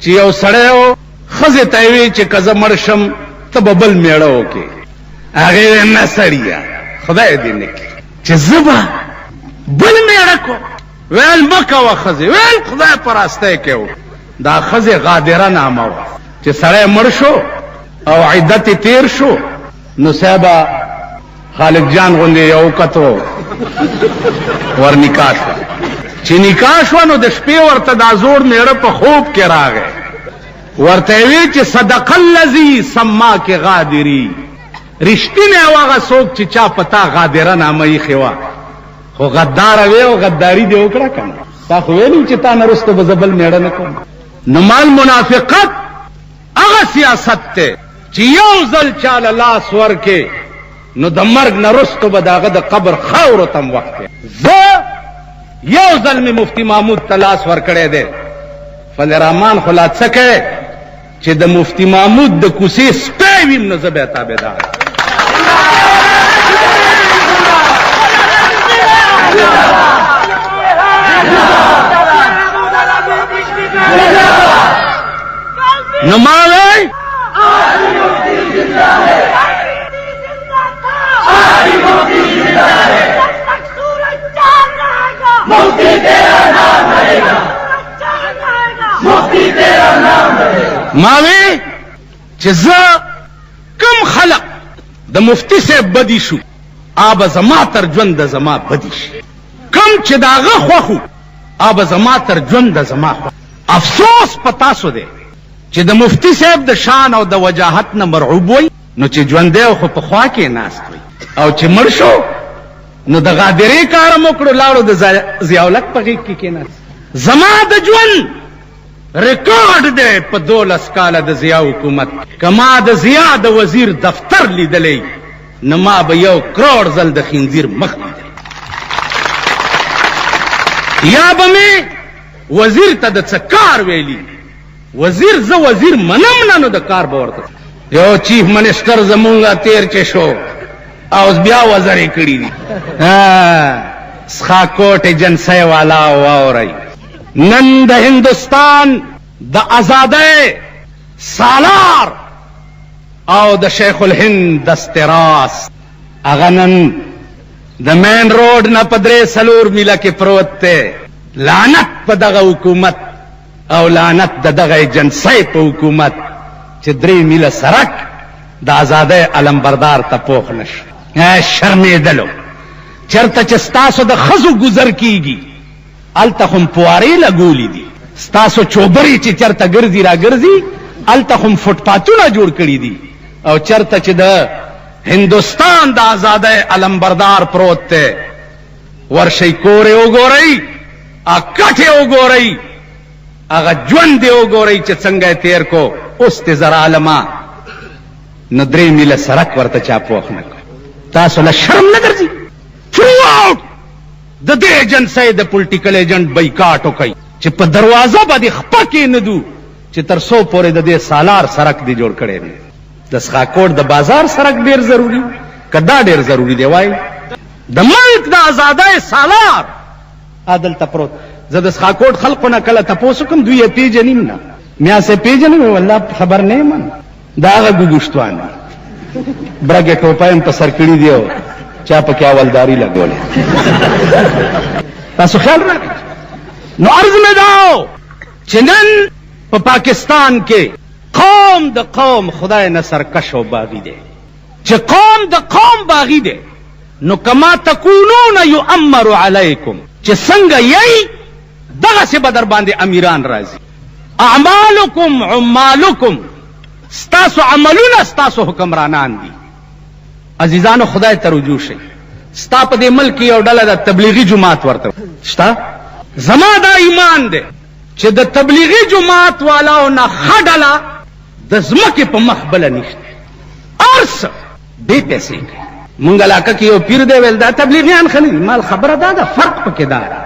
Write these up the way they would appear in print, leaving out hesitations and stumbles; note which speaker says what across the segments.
Speaker 1: چې یو سړی و ښځې ته یې وی چې که زه مړ شم ته به بل میړه وکړې. هغې نه سړیه خدای دې نه کړي چې زه به بل میړه کوم. ویل مه کوه ښځې. ویل خدای په راستی کې و. دا ښځې غادره نامه وه چې سړی مړ شو او عدت یې تیر شو نو صاحبه خالق جان غوندې یو کتو ور نکاح شوه. چې نکاح شوه نو د شپې ورته دا زوړ میړه په خوب کې راغی. ورته یې وی چې صدق الذي سماک غادري. رښتینی و هغه څوک چې چا په تا غادره نامه ایښې وه خو غداره وې او غداري دې وکړه که نه. تا خو ویلي چې تا نه وروسته به زه بل میړه نه کوم. نو مال منافقت هغه سیاست دی چې یو ځل چاله لاس ورکې نو د مرګ نه وروسته به د هغه د قبر خاورو ته هم وخت. زه یو ځل مې مفتي محمود ته لاس ورکړی دی. فضل رحمان خو لا څه کوې چې د مفتي محمود د کوڅې سپی ویم نو زه بیا تابعدار. نو ما وی ماوی چې زه کم خلق د مفتی صاحب بدی شو آب زما تر ژوند د زما بدی شي. کم چې د هغه خوښو آب زما تر ژوند د زما خوښ. افسوس په تاسو دی چې د مفتی صاحب د شان او د وجاهت نه مرعوب وي نو چې ژوندی خو په خوا کې ناست وي او چې مړ شو نو د غادرې کار م وکړو لاړو د ضیاءالحق په غېږ کې کېناست. زما د ژوند ریکارډ دی په 12 کاله د ضیاء حکومت. که ما د ضیاء د وزیر دفتر لیدلی نو ما به 1 کروڑ ځل د خنزیر مخ لیدلی. یا به مې وزیر ته د څه کار ویلي. وزیر زه وزیر منم نه نو د کار به ورته. یو چیف منسټر زمونږه تیر چې شو او بیا وزرې کړي دي. سخاکوټ ایجنسی والا واورئ نن د هندوستان د آزادۍ سالار او د شیخ الهند دستراس هغه نن د مین روډ نه په 3-4 میله کې پروت دی. لعنت په دغه حکومت او لعنت د دغه ایجنسی په حکومت چې 3 میله سړک د آزادۍ علمبردار ته پوخ نشو. شرمېدلو چېرته چې ستاسو د ښځو ګذر کیږي هلته خو پوارې لګولي دي. ستاسو چوبرې چې چېرته ګرځي را ګرځي هلته خو فټپاتونه جوړ کړي دي او چېرته چې د هندوستان د آزادۍ علمبردار پروت دی ورشئ کور یې وګورئ کټ یې وګورئ هغه ژوند یې وګورئ چې څنګه یې تېر کو. اوس دې زر عالمه نو 3 میله سړک ورته چا پوخ نه کړ. تاسو له شرم نه ګرځي. تھرو آؤٹ د دې ایجنسی د پولیټیکل ایجنټ بایکاټ وکئ چې په دروازه باندې خپه کېندو چې تر څو پورې د دې سالار سړک دی جوړ کړی دی. د سخاکوټ د بازار سړک ډېر ضروري که دا ډېر ضروري دی وایي. د ملک د آزادۍ سالار دلته پروت. زه د سخاکوټ خلقو نه کله تپوس وکړم دوی یې پېژنیم نه. میا سې پېژنم والله خبر نه یم. دا هغه ګوګشتوان دي برګې ټوپۍ هم په سر کړي دي او چا پکې اولداري لګولې. تاسو خیال راکړئ. نو عرض مې دا چې نن په پاکستان کې قوم د قوم خدای نه سرکش او باغي دی. چې قوم د قوم باغي دی نو کما تکونون یؤمر علیکم چې څنګه یی دغسې به در باندې امیران راځي. اعمالکم عمالکم ستاسو عملونه ستاسو حکمرانان دي. عزیزانو خدای ته رجوع شئ. ستا په دې ملک یو ډله د تبلیغي جماعت ورته شته. زما دا ایمان دی چې د تبلیغي جماعت والاو نه ښه ډله د ځمکې په مخ بله نشته. هر څه بې پیسې کوي. مونږ علاقه کې یو پیر دی ویل دا تبلیغیان ښه نه دي. مال خبره دا ده فرق پکې دا ده.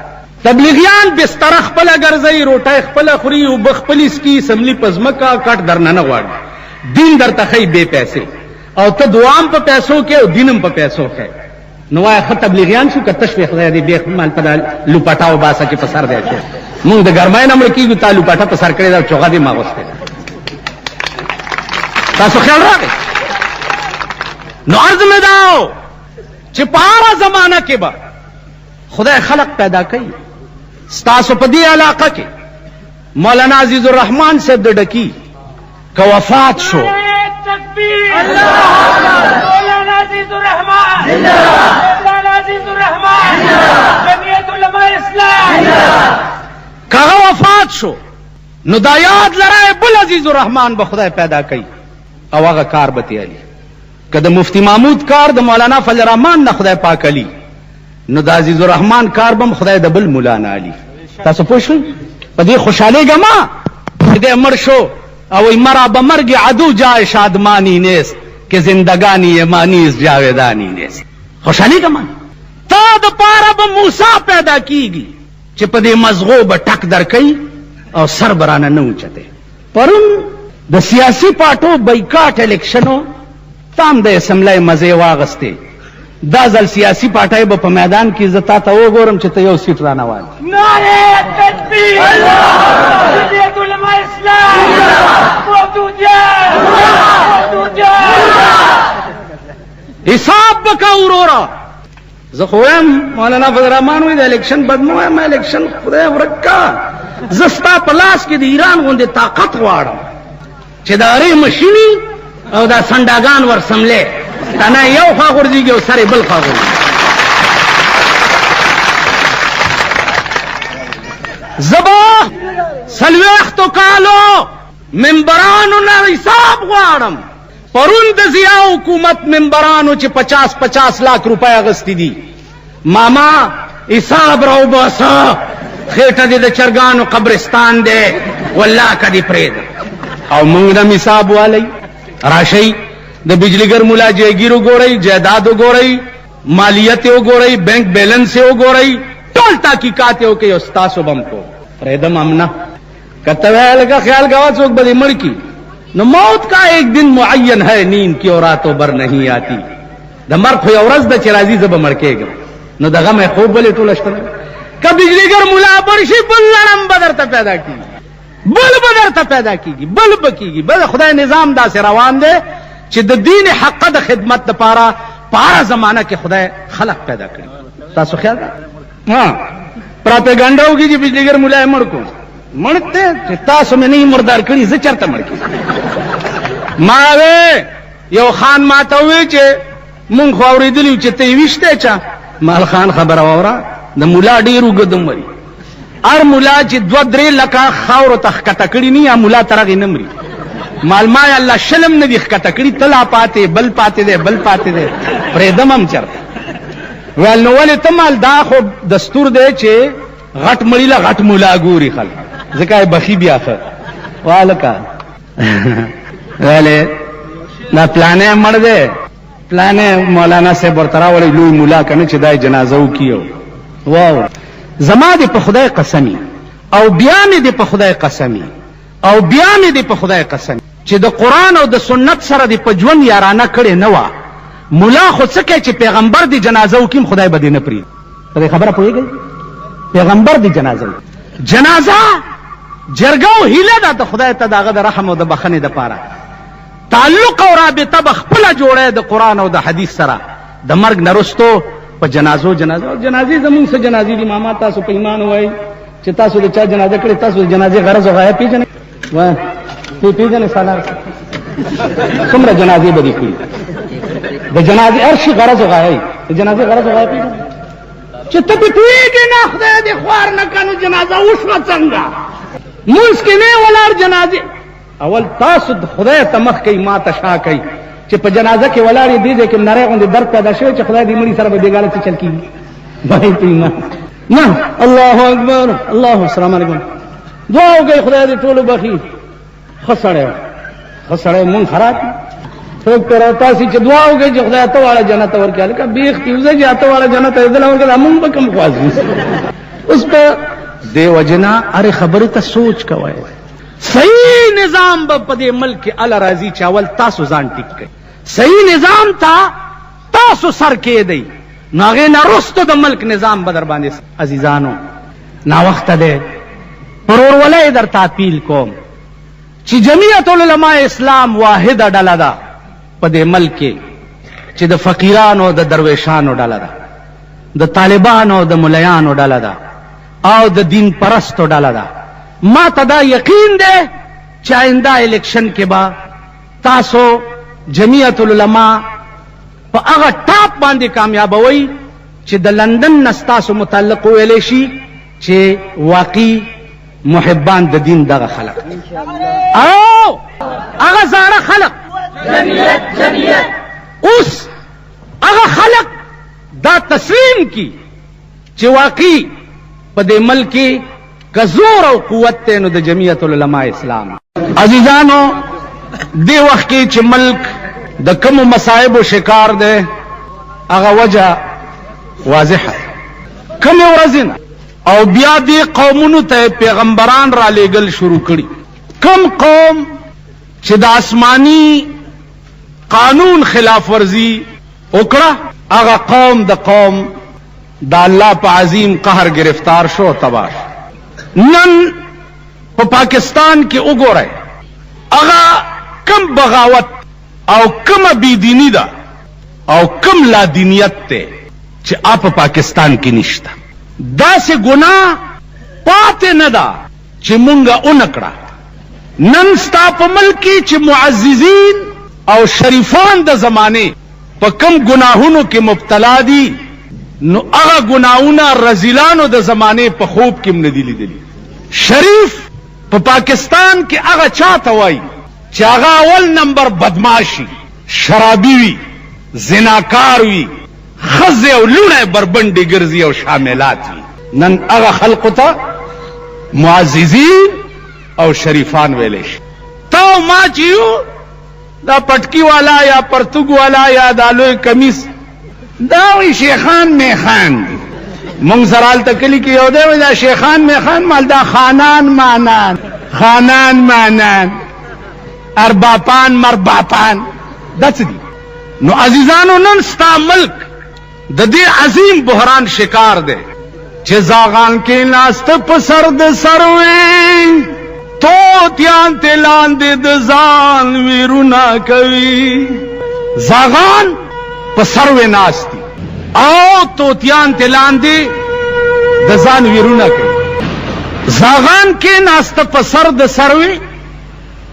Speaker 1: تبلیغیان بستره خپله ګرځوي روټۍ خپله خوري اوبه خپلې څکي سملي په ځمکه کټ درنه نه غواړي. دین درته ښیي بې پیسې او ته دعام په پیسو کې او دین هم په پیسو ښیي. نو وایه ښه تبلیغیان شو که تش وې خدای دې بېخ مال په دا لوپټاو باسه چې په سر دی شو. مونږ د ګرمۍ نه مړ کېږو، تا لوپټه په سر کړې ده او چوغه دې ماغوستې ده. تاسو خیال راغی؟ نو عرض مې دا و چې په هره زمانه کې به خدای خلق پیدا کوي. ستاسو په دې علاقه کې مولانا عزیز الرحمان صاحب د ډکی که وفات شو،
Speaker 2: مولانا عزیز الرحمان، مولانا عزیز الرحمان، جمعیت علماء اسلام،
Speaker 1: که وفات شو نو دا یاد لرای بل عزیز الرحمان به خدای پیدا کوي او هغه کار به تیالي. که د مفتی محمود کار د مولانا فضل الرحمان نه خدای پاک علی، نو د عزیز الرحمان کار بم خدای د بل مولانا علی. تاسو پوه شئ؟ په دې خوشحالیږه ما چې دی مړ شو او ای مرا به مرگ عدو جای شادمانی نیست که زندگانی امانیز جاویدانی نیست. خوشحالیږه ما تا د پاره به موسی پیدا کیږي چې په دې مزغو به ټک درکوي او سر برانه نه اوچته. پرون د سیاسي پارټو بایکاټ الیکشنو تام د اسمبلی مزې واغستې. دا ځل سیاسي پارټۍ به په میدان کې زه تا ته وګورم چې ته یو سیټ رانه والی.
Speaker 2: نعرہ تکبیر، جمعیت علماء اسلام،
Speaker 1: حساب بکا ورورا. زه خو وایم مولانا فضل الرحمان وایي د الیکشن بد مه وایم، الیکشن خدای ورک کا. زه ستا په لاس کې د ایران غوندې طاقت غواړم چې د هرې مشیني او دا سنډاګان ور سملې تنه یو خوا غورځېږي او سر یې بل خوا غورځېږي. زه به څلوېښتو کالو ممبرانو نه حساب غواړم. پرون د ضیا حکومت ممبرانو چې 50 لاک روپۍ اغستې دي، ماما حساب راوباسه، خېټه دې د چرګانو قبرستان دی، والله که دې پرېږده. او موږ نه حساب والی. راشئ د بجلیګر مولا جایګیر وګورئ، جایداد وګورئ، مالیت وګورئ، بینک بیلنس وګورئ، ټول تحقیقات یې وکړئ او ستاسو به هم کو پرېږدم هم نه. که ته وایې لکه خیال کوه څوک به دې مړ کي، نو موت کا ایک دن معین ہے، نیند کی اور راتوں بر نہیں آتی. د مرګ خو یو ورځ ده چې راځي زه به مړ کېږم، نو د غم خوب ولې ټوله شته. که بجلیګر مولا بر شي بل لړم به درته پیدا کېږي، بل به درته پیدا کېږي، بل به کېږي. بل خدای نظام داسې روان دی چې د دین حق د خدمت دپاره په هره زمانه کې خدای خلق پیدا کړي. تاسو خیال ها پراپیګنډا وکړي چې بجلیګر مولا یې مړ کړو. مړ ته چې تاسو مې نه مردار کړي، زه چېرته مړ کېږم. ما وې یو خان ما ته ووایي چې مونږ خو اورېدلي وو چې ته یې ویشتی چا. مال خان خبره واوره، د مولا ډېر اوږد عمر وي. هر مولا چې 2-3 لکه خاورو ته ښکته کړي نه، یا مولا تر هغې نه مري. مال ما یې الله شلم نه دي ښکته کړي، ته لا پاتې، بل پاتې دی، بل پاتې دی، پرېږدم هم چېرته. ویل نو ولې ته مال دا خو دستور دی چې غټ مړي له غټ مولا ګوري خلک، ځکه یې بخي بیا ښه والکه ویلې دا پلانې مړ دی، پلانې مولانا صاحب ورته راوړی لوی مولا که نه چې دا یې جنازه وکړي. واو زما دې په خدای قسمي او بیا مې دې په خدای قسمي او بیا مې دې په خدای قسمي چې د قرآن او د سنت سره دې په ژوند یارانه کړې نه وه. مولا خو څه کوي چې پیغمبر دې جنازه وکړي، خدای به دې نه پرېږدي. په دې خبره پوهېږئ؟ پیغمبر دې جنازه وکړي. جنازه جرګه او هیله ده د خدای ته د هغه د رحم او د بخښنې دپاره. تعلق او رابطه به خپله جوړی د قرآن او د حدیث سره. د مرګ نه رستو په جنازو جنازې زمونږ څه جنازې دي ماما، تاسو په ایمان وایئ چې تاسو د چا جنازه کړې، تاسو د جنازې غرض او غایه پېژنئ؟ پېژنئ سالار څومره جنازې به دې کړي؟ د جنازې هر شي غرض او غایه، د جنازې غرض او غایه پېژنئ؟ چې ته پې پوهېږې نه خدای دې خوار نه کړه، نو جنازه وشوه څنګه؟ مونځ کې نه ولاړ جنازې. اول تاسو د خدای ته مخ کوئ، ما ته شا کوئ چې په جنازه کې ولاړ یې دې ځای کې نری غوندې درد پیدا شوی چې خدای دې مړي سره به بېګاله څه چل کېږي. وایي په ایمان نه. الله اکبر، الله السلام علیکم. دعا وکړئ خدای دې ټولو بخي. ښه سړی ښه سړی مونږ خراب څوک ته راتاسي چې دعا وکړئ چې خدای ته واړه جنت ورکړي. هلکه بېختي وځه چې اته واړه جنت ایدله ورکړه، مونږ به کوم خواځو. اوس په دې وجې نه هرې خبرې ته سوچ کوئ. صحیح نظام به په دې ملک کې الله راځي چې اول تاسو ځان ټیک کړئ. صحیح نظام ته تاسو سر کېدئ، نو هغې نه رستو د ملک نظام به در باندې. عزیزانو ناوخته دی، پرورولای در تاپیل کوم چې جمعیت العلماء اسلام واحد ډله ده په دې ملک کې چې د فقیرانو د درویشانو ډله ده، د طالبانو د ملیانو ډله ده او د دین پرستو ډله ده. ما ته دا یقین دی چې آئنده الیکشن کې به تاسو جمعیت العلماء په هغه ټاپ باندې کامیابوي چې د لندن نه ستاسو متعلق ویلی شي چې واقعي محبان د دین دغه خلق او هغه زاړه خلق جمعیت اوس هغه خلق دا تسلیم کی چې واقعي په دې ملک کې که زور او قوت دی نو د جمعیت العلماء اسلام. عزیزانو دې وخت کې چې ملک د کومو مصائبو شکار دی هغه وجه واضحه کومې ورځې نه او بیا دې قومونو ته پیغمبران را لیږل شروع کړي. کم قوم چې د آسمانی قانون خلاف ورزي وکړه هغه قوم د الله په عظیم قهر گرفتار شو تباش. نن په پاکستان کې وګورئ هغه کم بغاوت او کم بيدینی ده او کم لا دینیت ته چې آپ پاکستان کې نشته. داسې ګناه پاتې نه ده چې مونږه اونکړه. نن ستا په ملک کې چې معززین او شریفان د زمانه په کم ګناهونو کې مبتلا دي نو هغه ګناهونه رذیلانو د زمانه په خوب کې نه دي لیدلي. شریف په پاکستان کې هغه چاته وایي چې هغه اول نمبر بدماشي، شرابي وي، زناکار وي، خزه او لونه بربندې ګرځي او شاملات وي. نن هغه خلقو ته معززین او شریفان ویلی شي. تا ما چې یو دا پټکی والا یا پرتګ والا یا دا لوی کمیس دا وی شیخان میخان دي. مونږ سره هلته کلي کې یو دی وایي دا شیخان میخان مال دا خانان مانان ارباپان مرباپان دا څه دي؟ نو عزیزانو نن ستا ملک د دې عظیم بحران شکار دی چې زاغان کې ناست په سر د سروي توتیان ته لاندې د ځان ویرونه کوي. زاغان په سروي ناست دي او توتیان ته لاندې د ځان ویرونه کوي. زاغان کې ناست په سر د سروي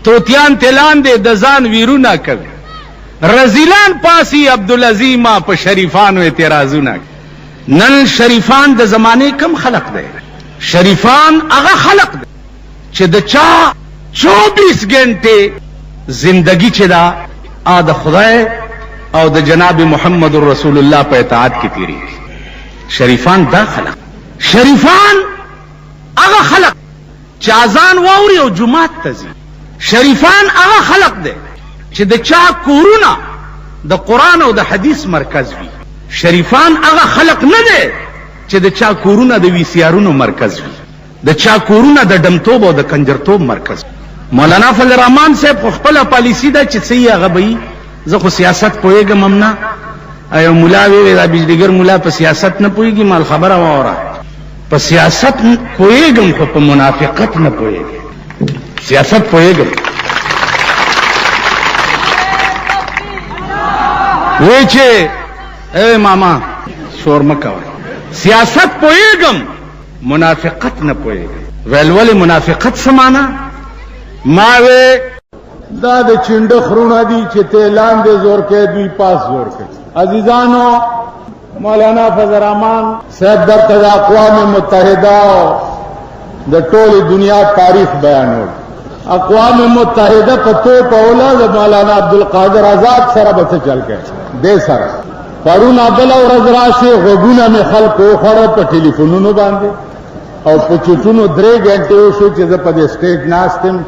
Speaker 1: توتیان ته لاندې د ځان ویرونه کوي. رزیلان پاسی عبدالعظیمه په شریفانو اعتراضونه. نن شریفان د زمانه کم خلق دی؟ شریفان هغه خلق دی چې د چا 24 غنټه زندگی چې دا د خدای او د جناب محمد رسول الله په اطاعت کې تیری. شریفان دا خلق. شریفان هغه خلق چې اذان واوري او جمعات ته ځي. شریفان هغه خلق دی چې د چا کورونه د قرآن او د حدیث مرکز وي. شریفان هغه خلق نه دی چې د چا کورونه د وی سی آرونو مرکز وي، د چا کورونه د ډمتوب او د کنجرتوب مرکز. مولانا فضل الرحمن صاحب خپل پالیسی ده چې صحیح هغه به زه خو سیاست پوهېږم هم نه. ایو ملا وی دا بجلیګر ملا په سیاست نه پوهېږي، مال خبره واوره. په سیاست پوهېږم خو په منافقت نه پوهېږم. سیاست پوهېږم وی چې اے ماما شور مکوه. سیاست پوهېږم منافقت نه پوهېږم. ویل ولې منافقت څه معنا؟ ما وی
Speaker 3: دا د چنډه خرونه دي چې ته لاندې زور کې دوی پاس زور کې. عزیزانو مولانا فضل الرحمن صاحب درته د اقوام متحده د ټولې دنیا تاریخ بیانول. اقوام متحده په تو په اولاد مولانا عبدالقادر آزاد سره به څه چل کې دې سره پرون بله ورځ راشي غوږونه مې خلکو وخوړه په ټلیفونونو باندې او په چوټونو 3 غنټې وشو چې زه په دې سټیج ناست یم.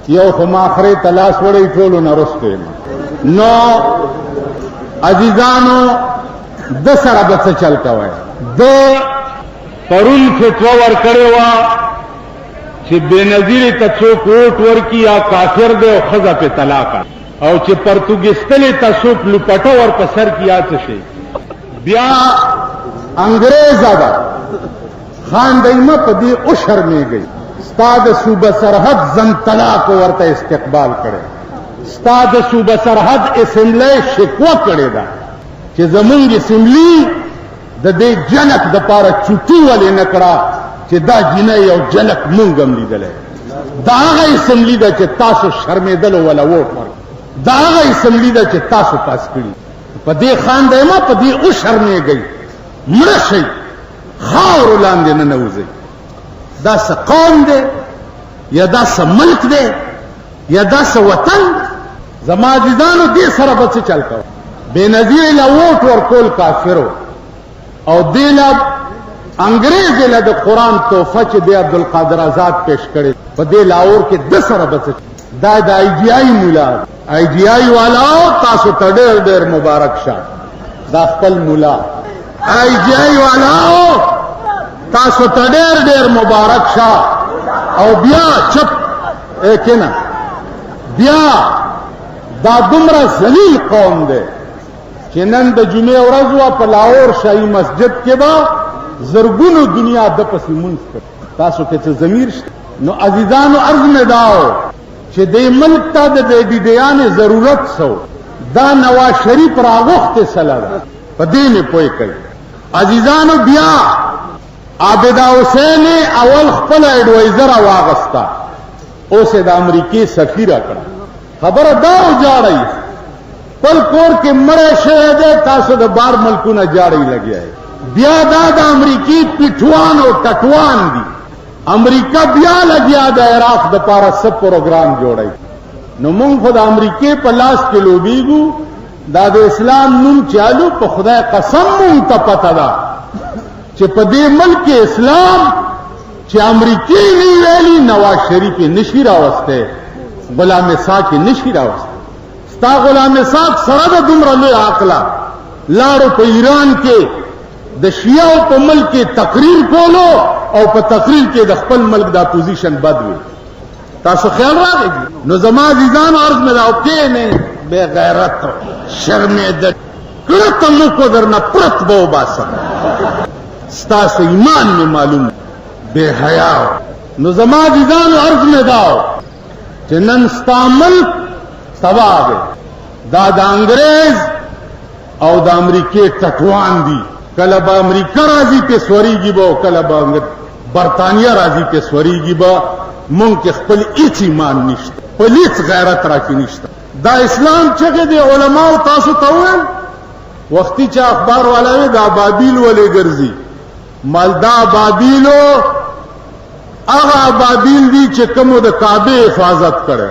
Speaker 3: یو خو ما آخرې ته لاس وړی ټولو نه رسته یم. نو عزیزانو د سره به څه چل کوئ؟ د پرون فتوا ورکړې وه چې بېنظیرې ته څوک ووټ ورکړي یا کافر دی او ښځه پې طلاقه، او چې پرتګستلې ته څوک لوپټه ور په سر کې یا څه شي. بیا انګریزه ده خان دیمه په دې وشرمېږئ ستا د صوبه سرحد زن طلاق ورته استقبال کړي، ستا د صوبه سرحد اسمبلی شکوه کړې ده چې زمونږ اسمبلی د دې جنک د پاره چوټي ولې نه کړه چې دا جنه یو جنک مونږ هم لیدلی، دا هغه اسمبلی ده چې تاسو شرمېدلو ولا ووټ ورکړي، دا هغه اسمبلی ده چې تاسو پاس کړي. په دې خاندایمه په دې وشرمېږئ، مړه شئ، خاورو لاندې ننوځئ. دا څه قوم دی یا دا څه ملک دی یا دا څه وطن؟ زما عزیزانو دې سره به څه چل کوه؟ بېنظیر له ووټ ورکول کافرو او دې له انګریز له د قرآن تحفه چې دی عبدالقادر آزاد پیش کړی په دې لاهور کې د سره به څه؟ دا د آی جی آی مولا، آی جی آی والاو تاسو ته ډېر ډېر مبارک شه. دا خپل مولا آی جی آی والاو تاسو ته ډېر ډېر مبارک شه. او بیا چپ کېنه، بیا دا دومره ذلیل قوم دی چې نن د جمعې ورځ وه په لاهور شاهي مسجد کې به زرګونو دنیا د پسې مونځ کړ. تاسو کې څه ضمیر شته؟ نو عزیزانو عرض مې دا و چې دې ملک ته د دې ډیډیانې ضرورت سو، دا نواز شریف راغوښتې سله ده، په دې مې پوه کوي. عزیزانو بیا عابده حسین اول خپل ایڈوایزر واغستا، اوس د امریکې سفیره کړه. خبره دا وجاړئ خپل کور کې مړی شوی دی، تاسو د بار ملکونه جاړی لګیا یې. بیا دا د امریکې پیټوان او ټټوان دي، امریکا بیا لګیا د عراق د پاره څه پروګرام جوړی. نو مونږ خو د امریکې په لاس کې لوبیږو، دا د اسلام نوم چالو په خدای قسم مونږ ته پته ده چې په دې ملک اسلام چې امریکې نه ویلي نواز شریف یې نشي راوستی، غلام اسحاق یې نشي راوستی. ستا غلام اسحاق سره د دومره لوی عقله لاړو په ایران کې د شیعو په ملک کې تقریر کولو او په تقریر کې د خپل ملک دا پوزیشن بد وي. تاسو خیال راغی؟ نو زما عزیزانو عرض مې دا کېنئ بے غیرت شرمېده کړه مو کو درنه پرت به وباسم، ستاسو ایمان مې معلوم بے حیا. نو زما عزیزانو عرض مې دا چې نن ستا ملک تباه دی، دا د انګریز او د امریکې ټټوان دي. کله به امریکا راځي په سوريږي به، کله به برطانیه راځي په سوريږي به. مونږ کې خپل هیڅ ایمان نشته، خپل هیڅ غیرت راکې نشته. دا اسلام چغې دی علماو تاسو ته وویل وختي چې اخبار والا دا بابیل ولې ګرځي، مالدا بابیلو هغه بابیل دی چې کومو د کعبه حفاظت کړي.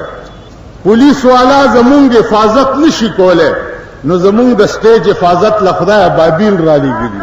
Speaker 3: پولیس والا زمونږ حفاظت نشي کوله، نو زمونږ د سټیج حفاظت له خدای بابیل را لېږلي.